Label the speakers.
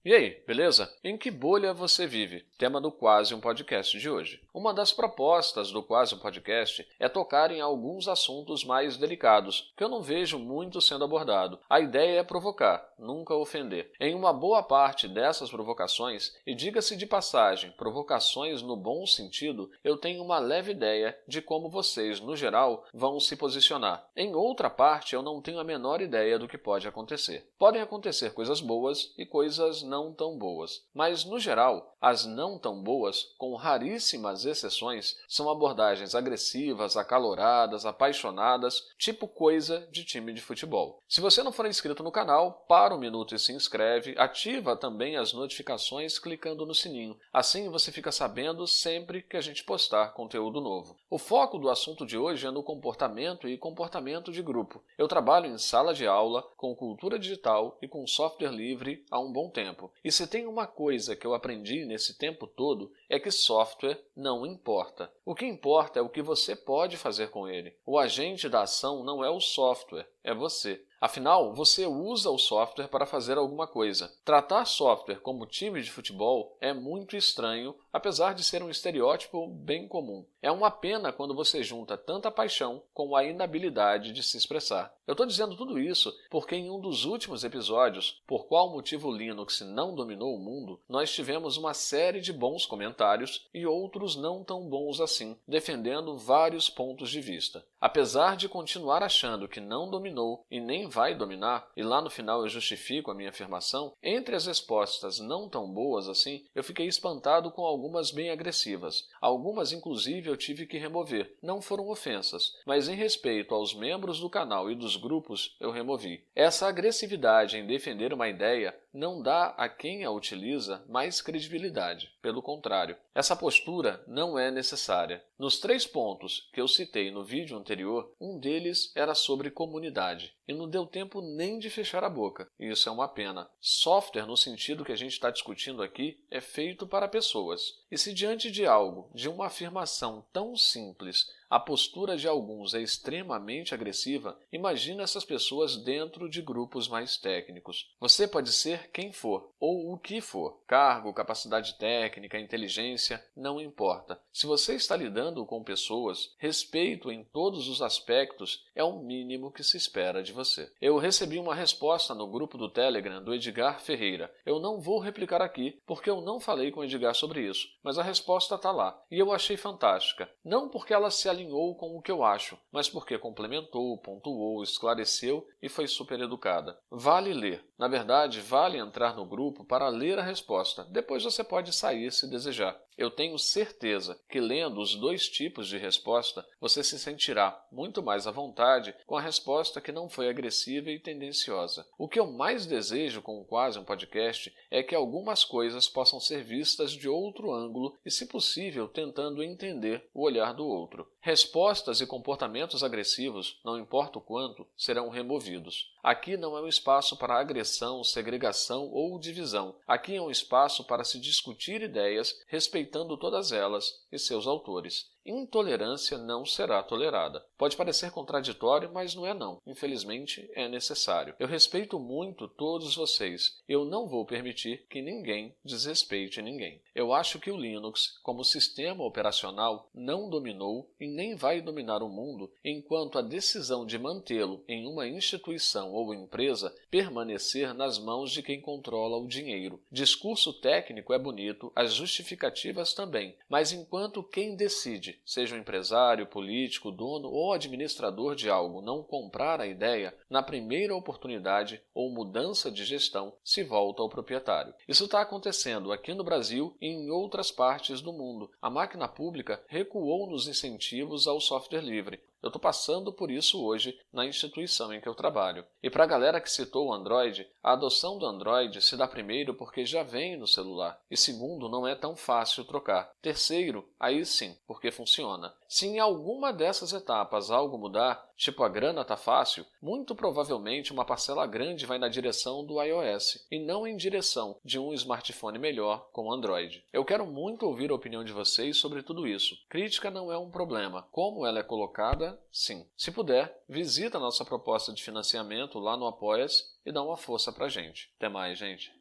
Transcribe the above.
Speaker 1: E aí, beleza? Em que bolha você vive? Tema do Quase um Podcast de hoje. Uma das propostas do Quase um Podcast é tocar em alguns assuntos mais delicados, que eu não vejo muito sendo abordado. A ideia é provocar, nunca ofender. Em uma boa parte dessas provocações, e diga-se de passagem, provocações no bom sentido, eu tenho uma leve ideia de como vocês, no geral, vão se posicionar. Em outra parte, eu não tenho a menor ideia do que pode acontecer. Podem acontecer coisas boas e coisas não tão boas. Mas, no geral, as não tão boas, com raríssimas exceções, são abordagens agressivas, acaloradas, apaixonadas, tipo coisa de time de futebol. Se você não for inscrito no canal, para um minuto e se inscreve, ativa também as notificações clicando no sininho. Assim você fica sabendo sempre que a gente postar conteúdo novo. O foco do assunto de hoje é no comportamento e comportamento de grupo. Eu trabalho em sala de aula, com cultura digital e com software livre há um bom tempo. E se tem uma coisa que eu aprendi nesse tempo todo, é que software não importa. O que importa é o que você pode fazer com ele. O agente da ação não é o software, é você. Afinal, você usa o software para fazer alguma coisa. Tratar software como time de futebol é muito estranho, apesar de ser um estereótipo bem comum. É uma pena quando você junta tanta paixão com a inabilidade de se expressar. Eu estou dizendo tudo isso porque em um dos últimos episódios, Por Qual Motivo Linux Não Dominou o Mundo, nós tivemos uma série de bons comentários e outros não tão bons assim, defendendo vários pontos de vista. Apesar de continuar achando que não dominou e nem vai dominar, e lá no final eu justifico a minha afirmação, entre as respostas não tão boas assim, eu fiquei espantado com algumas bem agressivas. Algumas, inclusive, eu tive que remover. Não foram ofensas, mas em respeito aos membros do canal e dos grupos, eu removi. Essa agressividade em defender uma ideia não dá a quem a utiliza mais credibilidade. Pelo contrário, essa postura não é necessária. Nos 3 pontos que eu citei no vídeo anterior, um deles era sobre comunidade. E não deu tempo nem de fechar a boca. E isso é uma pena. Software, no sentido que a gente está discutindo aqui, é feito para pessoas. E se diante de algo, de uma afirmação tão simples, a postura de alguns é extremamente agressiva, imagina essas pessoas dentro de grupos mais técnicos. Você pode ser quem for, ou o que for. Cargo, capacidade técnica, inteligência, não importa. Se você está lidando com pessoas, respeito em todos os aspectos é o mínimo que se espera de você. Eu recebi uma resposta no grupo do Telegram do Edgar Ferreira. Eu não vou replicar aqui, porque eu não falei com o Edgar sobre isso, mas a resposta está lá. E eu achei fantástica. Não porque ela se alinhou com o que eu acho, mas porque complementou, pontuou, esclareceu e foi super educada. Vale ler. Na verdade, vale entrar no grupo para ler a resposta. Depois você pode sair se desejar. Eu tenho certeza que lendo os 2 tipos de resposta, você se sentirá muito mais à vontade com a resposta que não foi agressiva e tendenciosa. O que eu mais desejo com o Quase um Podcast é que algumas coisas possam ser vistas de outro ângulo e, se possível, tentando entender o olhar do outro. Respostas e comportamentos agressivos, não importa o quanto, serão removidos. Aqui não é um espaço para agressão, segregação ou divisão. Aqui é um espaço para se discutir ideias, respeitando todas elas e seus autores. Intolerância não será tolerada. Pode parecer contraditório, mas não é não. Infelizmente, é necessário. Eu respeito muito todos vocês. Eu não vou permitir que ninguém desrespeite ninguém. Eu acho que o Linux, como sistema operacional, não dominou e nem vai dominar o mundo enquanto a decisão de mantê-lo em uma instituição ou empresa permanecer nas mãos de quem controla o dinheiro. Discurso técnico é bonito, as justificativas também, mas enquanto quem decide, seja um empresário, político, dono ou administrador de algo, não comprar a ideia, na primeira oportunidade ou mudança de gestão, se volta ao proprietário. Isso está acontecendo aqui no Brasil e em outras partes do mundo. A máquina pública recuou nos incentivos ao software livre. Eu estou passando por isso hoje na instituição em que eu trabalho. E para a galera que citou o Android, a adoção do Android se dá primeiro porque já vem no celular. E segundo, não é tão fácil trocar. Terceiro, aí sim, porque funciona. Se em alguma dessas etapas algo mudar, tipo a grana tá fácil, muito provavelmente uma parcela grande vai na direção do iOS e não em direção de um smartphone melhor com Android. Eu quero muito ouvir a opinião de vocês sobre tudo isso. Crítica não é um problema. Como ela é colocada, sim. Se puder, visita a nossa proposta de financiamento lá no Apoia-se e dá uma força pra gente. Até mais, gente.